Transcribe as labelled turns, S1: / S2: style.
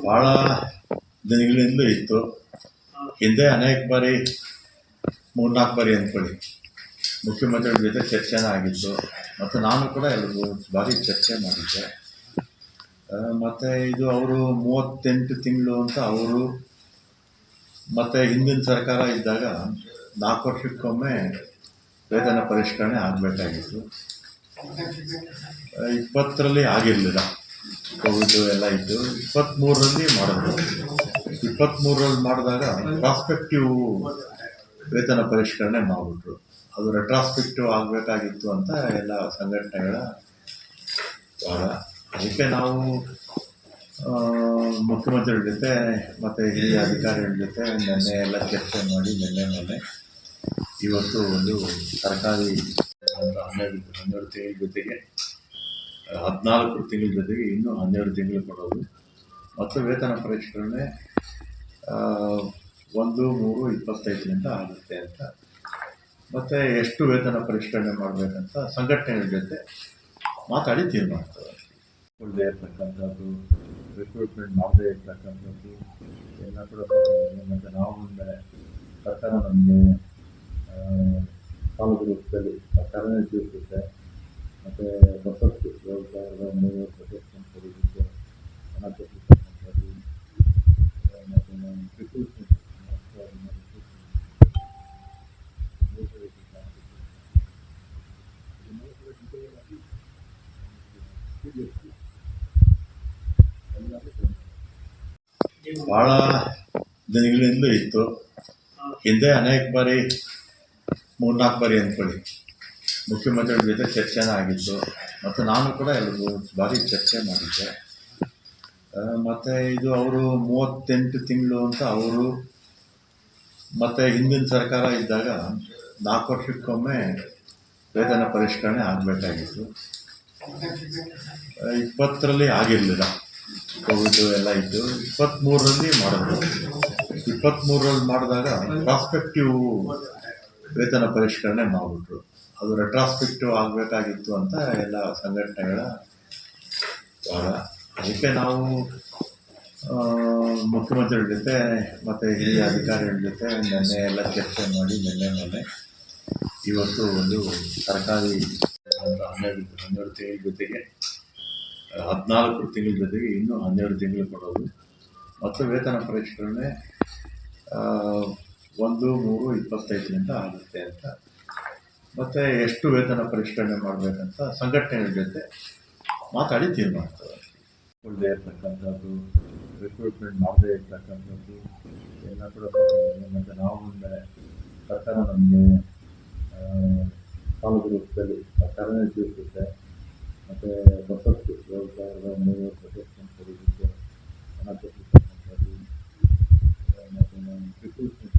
S1: ಭಾಳ ದಿನಗಳಿಂದಲೂ ಇತ್ತು. ಹಿಂದೆ ಅನೇಕ ಬಾರಿ 3-4 ಬಾರಿ ಅಂದ್ಕೊಳ್ಳಿ ಮುಖ್ಯಮಂತ್ರಿಗಳ ಜೊತೆ ಚರ್ಚೆನ ಆಗಿತ್ತು. ಮತ್ತು ನಾನು ಕೂಡ 2-3 ಬಾರಿ ಚರ್ಚೆ ಮಾಡಿದ್ದೆ. ಮತ್ತು ಇದು ಅವರು 38 ತಿಂಗಳು ಅಂತ ಅವರು ಮತ್ತು ಹಿಂದಿನ ಸರ್ಕಾರ ಇದ್ದಾಗ 4 ವರ್ಷಕ್ಕೊಮ್ಮೆ ವೇತನ ಪರಿಷ್ಕರಣೆ ಆಗಬೇಕಾಗಿತ್ತು. 20ರಲ್ಲಿ ಆಗಿರಲಿಲ್ಲ, ಕೋವಿಡ್ ಎಲ್ಲ ಇತ್ತು. 23ರಲ್ಲಿ ಮಾಡಿದ್ರು. 23ರಲ್ಲಿ ಮಾಡಿದಾಗ ಪ್ರಾಸ್ಪೆಕ್ಟಿವ್ ವೇತನ ಪರಿಷ್ಕರಣೆ ಮಾಡಿಬಿಟ್ರು. ಅದು ರೆಟ್ರಾಸ್ಪೆಕ್ಟಿವ್ ಆಗಬೇಕಾಗಿತ್ತು ಅಂತ ಎಲ್ಲ ಸಂಘಟನೆಗಳ ವಾದ. ಅದಕ್ಕೆ ನಾವು ಮುಖ್ಯಮಂತ್ರಿಗಳ ಜೊತೆ ಮತ್ತು ಹಿರಿಯ ಅಧಿಕಾರಿಗಳ ಜೊತೆ ನಿನ್ನೆ ಎಲ್ಲ ಚರ್ಚೆ ಮಾಡಿ ಮೊನ್ನೆ ಇವತ್ತು ಒಂದು ಸರ್ಕಾರಿ 12 ತಿಂಗಳ ಜೊತೆಗೆ 14 ತಿಂಗಳ ಜೊತೆಗೆ ಇನ್ನೂ 12 ತಿಂಗಳು ಕೊಡೋದು ಮತ್ತು ವೇತನ ಪರಿಷ್ಕರಣೆ 1/3/25ರಿಂದ ಆಗುತ್ತೆ ಅಂತ. ಮತ್ತು ಎಷ್ಟು ವೇತನ ಪರಿಷ್ಕರಣೆ ಮಾಡಬೇಕಂತ ಸಂಘಟನೆಗಳ ಜೊತೆ ಮಾತಾಡಿ ತೀರ್ಮಾನಿಸ್ತದೆ. ಉಳಿದೇ ಇರ್ತಕ್ಕಂಥದ್ದು, ರಿಕ್ರೂಟ್ಮೆಂಟ್ ಮಾಡದೇ ಇರ್ತಕ್ಕಂಥದ್ದು ಎಲ್ಲ ಕೂಡ. ಮತ್ತು ನಾವು ಮುಂದೆ ಸರ್ಕಾರ ನಮಗೆ ಸಾಲದ ರೂಪದಲ್ಲಿ ಸರ್ಕಾರನೇ ತೀರಿಸುತ್ತೆ. ಮತ್ತು ಬಸತ್ತು 2,300 ಪ್ರೊಟೆಕ್ಷನ್ ಕೊಡೋದಕ್ಕೆ ಹಣ ಕೊಟ್ಟಿರ್ತಕ್ಕಂಥದ್ದು. ಮತ್ತು ರಿಕ್ರೂಟ್ಮೆಂಟ್ ಭಾಳ ದಿನಗಳಿಂದಲೂ ಇತ್ತು. ಹಿಂದೆ ಅನೇಕ ಬಾರಿ 3-4 ಬಾರಿ ಅಂದ್ಕೊಳ್ಳಿ ಮುಖ್ಯಮಂತ್ರಿಗಳ ಜೊತೆ ಚರ್ಚೆನ ಆಗಿತ್ತು. ಮತ್ತು ನಾನು ಕೂಡ 2-3 ಬಾರಿ ಚರ್ಚೆ ಮಾಡಿದ್ದೆ. ಮತ್ತು ಇದು ಅವರು 38 ತಿಂಗಳು ಅಂತ ಅವರು ಮತ್ತು ಹಿಂದಿನ ಸರ್ಕಾರ ಇದ್ದಾಗ 4 ವರ್ಷಕ್ಕೊಮ್ಮೆ ವೇತನ ಪರಿಷ್ಕರಣೆ ಆಗಬೇಕಾಗಿತ್ತು. 20ರಲ್ಲಿ ಆಗಿರಲಿಲ್ಲ, ಕೋವಿಡ್ ಎಲ್ಲ ಇತ್ತು. 23ರಲ್ಲಿ ಮಾಡಿದ್ರು. 23ರಲ್ಲಿ ಮಾಡಿದಾಗ ಪ್ರಾಸ್ಪೆಕ್ಟಿವ್ ವೇತನ ಪರಿಷ್ಕರಣೆ ಮಾಡಿಬಿಟ್ರು. ಅದು ರೆಟ್ರಾಸ್ಪೆಕ್ಟಿವ್ ಆಗಬೇಕಾಗಿತ್ತು ಅಂತ ಎಲ್ಲ ಸಂಘಟನೆಗಳ ವಾದ. ಅದಕ್ಕೆ ನಾವು ಮುಖ್ಯಮಂತ್ರಿಗಳ ಜೊತೆ ಮತ್ತು ಹಿರಿಯ ಅಧಿಕಾರಿಗಳ ಜೊತೆ ನಿನ್ನೆ ಎಲ್ಲ ಚರ್ಚೆ ಮಾಡಿ ಮೊನ್ನೆ ಇವತ್ತು ಒಂದು ಸರ್ಕಾರಿ 12 ತಿಂಗಳ ಜೊತೆಗೆ 14 ತಿಂಗಳ ಜೊತೆಗೆ ಇನ್ನೂ 12 ತಿಂಗಳು ಕೊಡೋದು ಮತ್ತು ವೇತನ ಪರಿಷ್ಕರಣೆ 1/3/25ರಿಂದ ಆಗುತ್ತೆ ಅಂತ. ಮತ್ತು ಎಷ್ಟು ವೇತನ ಪರಿಷ್ಕರಣೆ ಮಾಡಬೇಕಂತ ಸಂಘಟನೆಗಳ ಜೊತೆ ಮಾತಾಡಿ ತೀರ್ಮಾನಿಸ್ತದೆ. ಉಳಿದೇ ಇರ್ತಕ್ಕಂಥದ್ದು, ರಿಕ್ರೂಟ್ಮೆಂಟ್ ಮಾಡದೇ ಇರ್ತಕ್ಕಂಥದ್ದು ಎಲ್ಲ ಕೂಡ. ಮತ್ತು ನಾವು ಮುಂದೆ ಸರ್ಕಾರ ನಮಗೆ ಸಾಲದ ರೂಪದಲ್ಲಿ ಸರ್ಕಾರನೇ ತೀರಿಸುತ್ತೆ. ಮತ್ತು ಬಸತ್ತು 2,300 ಪ್ರೊಟೆಕ್ಷನ್ ಕೊಡೋದಕ್ಕೆ ಹಣ ಕೊಟ್ಟಿರ್ತಕ್ಕಂಥದ್ದು. ಮತ್ತು ರಿಕ್ರೂಟ್ಮೆಂಟ್